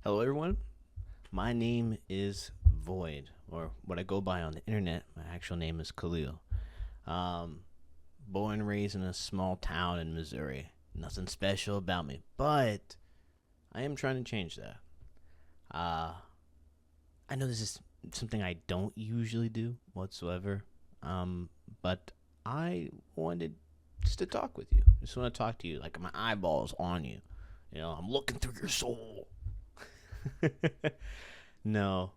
Hello, everyone. My name is Void, or what I go by on the internet. My actual name is Khalil. Um, Born and raised in a small town in Missouri. Nothing special about me, but I am trying to change that. Uh, I know this is something I don't usually do whatsoever, um, but I wanted just to talk with you. Just want to talk to you like my eyeballs on you. I'm looking through your soul. No,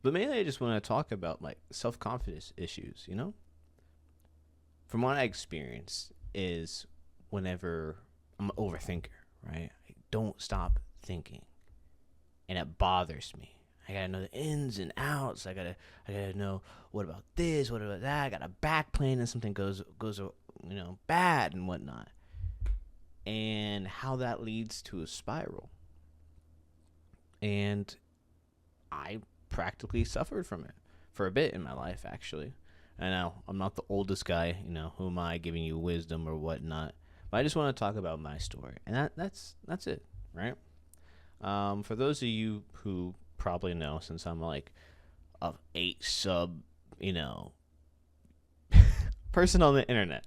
but mainly I just want to talk about like self confidence issues. From what I experience is whenever I'm an overthinker, right? I don't stop thinking, and it bothers me. I gotta know the ins and outs. I gotta know what about this, what about that. I got a back plan and something goes bad and whatnot, and how that leads to a spiral. And I practically suffered from it for a bit in my life, actually. I know I'm not the oldest guy, who am I giving you wisdom or whatnot? But I just want to talk about my story, and that's it, right? For those of you who probably know, since I'm like a 8 sub, you know, person on the internet.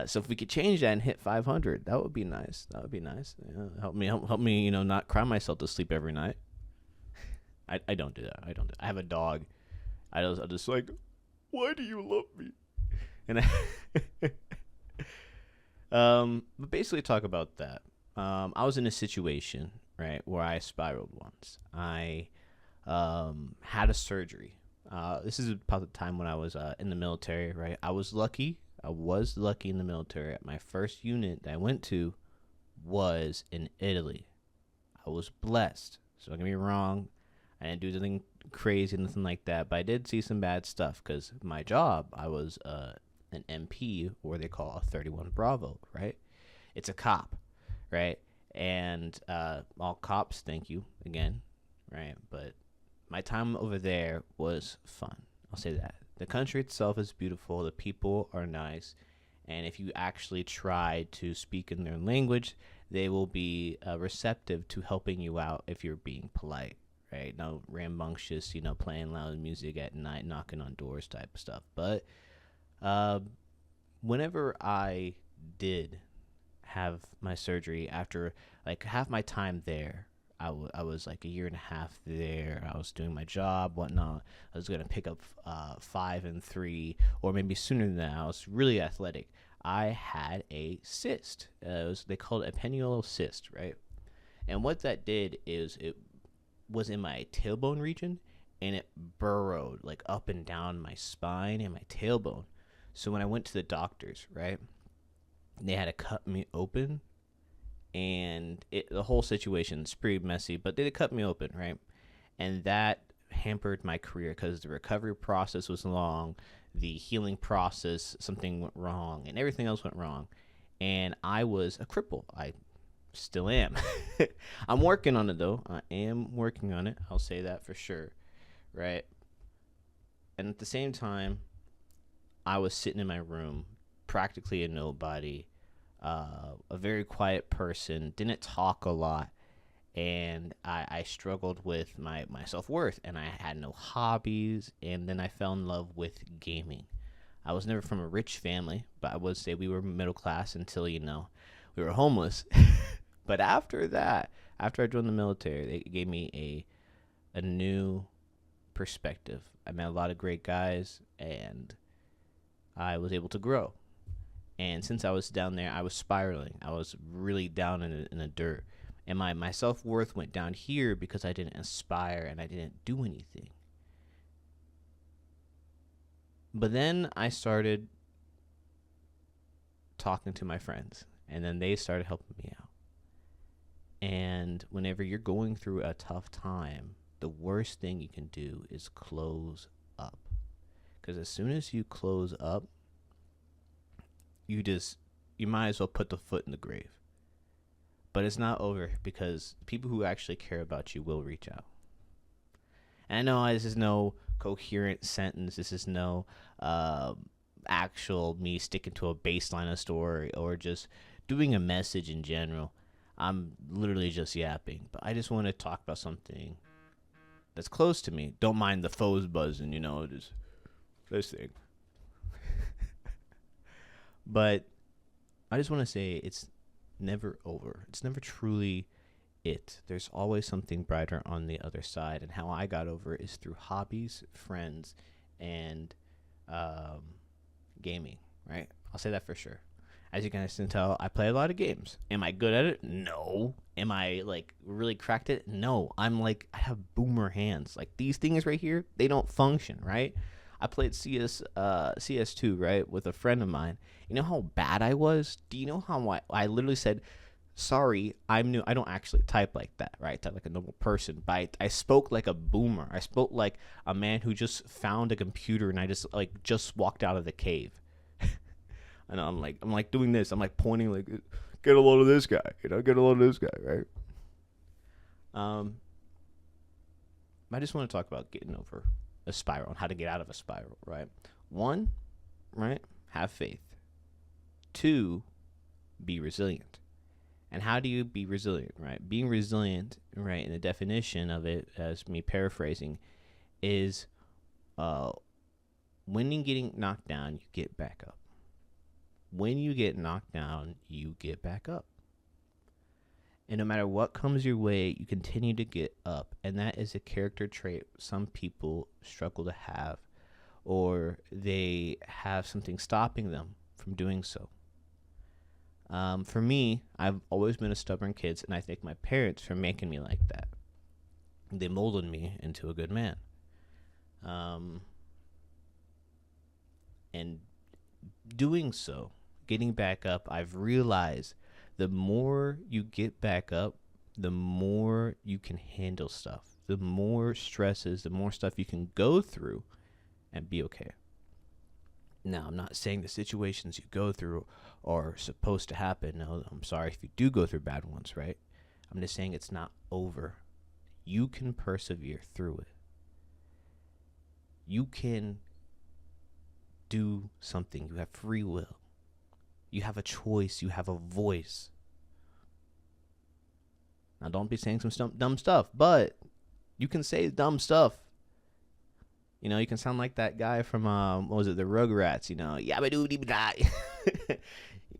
So if we could change that and hit 500, that would be nice. That would be nice. Help me, not cry myself to sleep every night. I don't do that. I don't. I have a dog. I just like, why do you love me? And but basically talk about that. I was in a situation right where I spiraled once. I had a surgery. This is about the time when I was in the military. Right, I was lucky. I was lucky in the military. My first unit that I went to was in Italy. I was blessed. So don't get me wrong. I didn't do anything crazy, nothing like that. But I did see some bad stuff because my job, I was an MP, or they call a 31 Bravo, right? It's a cop, right? And all cops, thank you again, right? But my time over there was fun. I'll say that. The country itself is beautiful. The people are nice. And if you actually try to speak in their language, they will be receptive to helping you out if you're being polite, right? No rambunctious, playing loud music at night, knocking on doors type of stuff. But uh, whenever I did have my surgery after like half my time there, I was like a year and a half there. I was doing my job, whatnot. I was going to pick up 5 and 3, or maybe sooner than that. I was really athletic. I had a cyst. They called it a penile cyst, right? And what that did is it was in my tailbone region, and it burrowed like up and down my spine and my tailbone. So when I went to the doctors, right, they had to cut me open, and the whole situation's pretty messy, but they cut me open, right? And that hampered my career because the recovery process was long, the healing process, something went wrong, and everything else went wrong. And I was a cripple. I still am. I'm working on it though. I am working on it. I'll say that for sure, right? And at the same time, I was sitting in my room, practically a nobody, a very quiet person, didn't talk a lot, and I struggled with my self worth, and I had no hobbies, and then I fell in love with gaming. I was never from a rich family, but I would say we were middle class until we were homeless. But after that, after I joined the military, they gave me a new perspective. I met a lot of great guys, and I was able to grow. And since I was down there, I was spiraling. I was really down in the dirt. And my self worth went down here because I didn't aspire and I didn't do anything. But then I started talking to my friends, and then they started helping me out. And whenever you're going through a tough time, the worst thing you can do is close up. Because as soon as you close up, you might as well put the foot in the grave. But it's not over, because people who actually care about you will reach out. And I know this is no coherent sentence. This is no actual me sticking to a baseline of story or just doing a message in general. I'm literally just yapping, but I just want to talk about something that's close to me. Don't mind the phones buzzing, just this thing. But I just want to say it's never over. It's never truly it. There's always something brighter on the other side. And how I got over it is through hobbies, friends, and um, gaming, right? I'll say that for sure. As you guys can tell, I play a lot of games. Am I good at it? No. Am I like really cracked at it? No. I have boomer hands. Like these things right here, they don't function, right? I played CS2, right, with a friend of mine. You know how bad I was? Do you know how I literally said, sorry, I'm new. I don't actually type like that, right? I type like a normal person, but I spoke like a boomer. I spoke like a man who just found a computer and I just walked out of the cave. And I'm like doing this. I'm like pointing like, get a load of this guy, get a load of this guy, right? I just want to talk about getting over a spiral and how to get out of a spiral, right? One, right? Have faith. Two, be resilient. And how do you be resilient, right? Being resilient, right, in the definition of it, as me paraphrasing, is when you're getting knocked down, you get back up. When you get knocked down, you get back up. And no matter what comes your way, you continue to get up. And that is a character trait some people struggle to have, or they have something stopping them from doing so. For me, I've always been a stubborn kid, and I thank my parents for making me like that. They molded me into a good man. And doing so, getting back up, I've realized the more you get back up, the more you can handle stuff. The more stresses, the more stuff you can go through and be okay. Now, I'm not saying the situations you go through are supposed to happen. No, I'm sorry if you do go through bad ones, right? I'm just saying it's not over. You can persevere through it. You can do something. You have free will. You have a choice. You have a voice. Now, don't be saying some dumb stuff, but you can say dumb stuff. You can sound like that guy from, what was it, the Rugrats, yabba-doo-dee-da.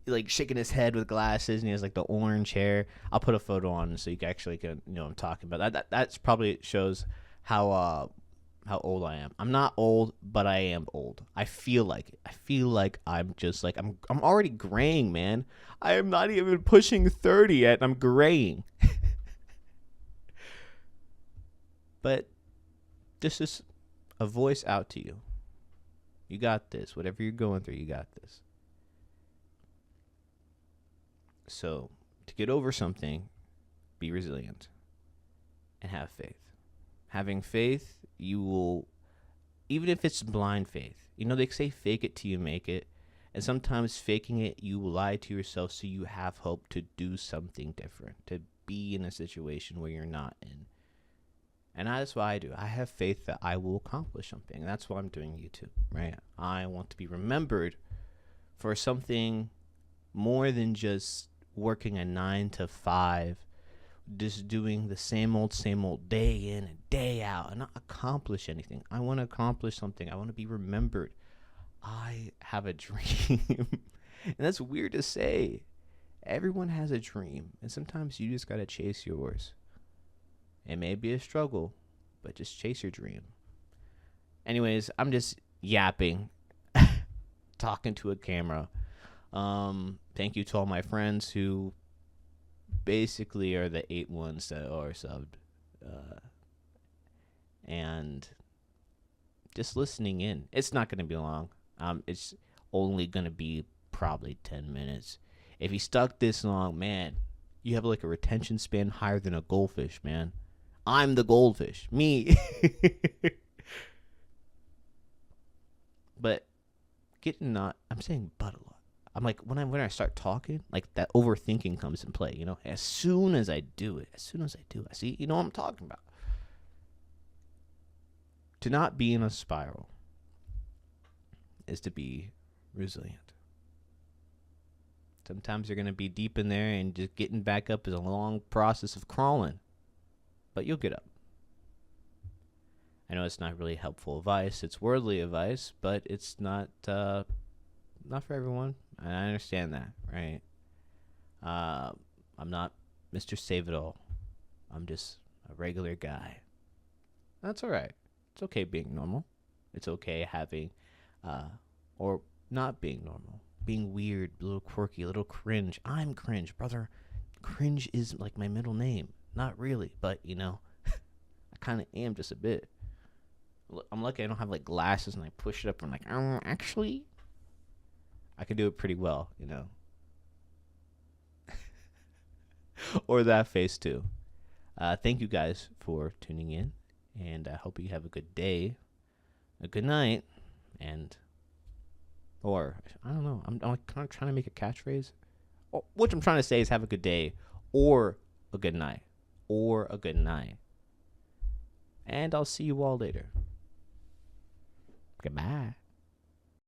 Like shaking his head with glasses, and he has like the orange hair. I'll put a photo on so you actually can, what I'm talking about. That's probably shows how old I am. I'm not old, but I am old. I feel like it. I feel like I'm just like, I'm already graying, man. I am not even pushing 30 yet, and I'm graying. But this is a voice out to you. You got this. Whatever you're going through, you got this. So, to get over something, be resilient and have faith. Having faith, you will, even if it's blind faith, they say fake it till you make it. And sometimes faking it, you lie to yourself so you have hope to do something different, to be in a situation where you're not in. And that's what I do. I have faith that I will accomplish something. And that's why I'm doing YouTube, right? I want to be remembered for something more than just working a 9 to 5, just doing the same old day in and day out and not accomplish anything. I want to accomplish something. I want to be remembered. I have a dream. And that's weird to say. Everyone has a dream. And sometimes you just got to chase yours. It may be a struggle, but just chase your dream. Anyways, I'm just yapping, talking to a camera. Thank you to all my friends who basically are the 8 ones that are subbed. And just listening in. It's not going to be long. It's only going to be probably 10 minutes. If you stuck this long, man, you have like a retention span higher than a goldfish, man. I'm the goldfish. Me. But I'm saying but a lot. I'm like, when I start talking, like that overthinking comes in play, As soon as I do it, I see, what I'm talking about. To not be in a spiral is to be resilient. Sometimes you're going to be deep in there, and just getting back up is a long process of crawling. But you'll get up. I know it's not really helpful advice. It's worldly advice, but it's not for everyone. And I understand that, right? I'm not Mr. Save-It-All. I'm just a regular guy. That's all right. It's okay being normal. It's okay having, or not being normal. Being weird, a little quirky, a little cringe. I'm cringe, brother. Cringe is like my middle name. Not really, but, I kind of am just a bit. I'm lucky I don't have, glasses, and I push it up, and I'm like, actually, I can do it pretty well, Or that face, too. Thank you guys for tuning in, and I hope you have a good day, a good night, or, I don't know, I'm kind of trying to make a catchphrase. What I'm trying to say is have a good day, or a good night, or a good night. And I'll see you all later. Goodbye.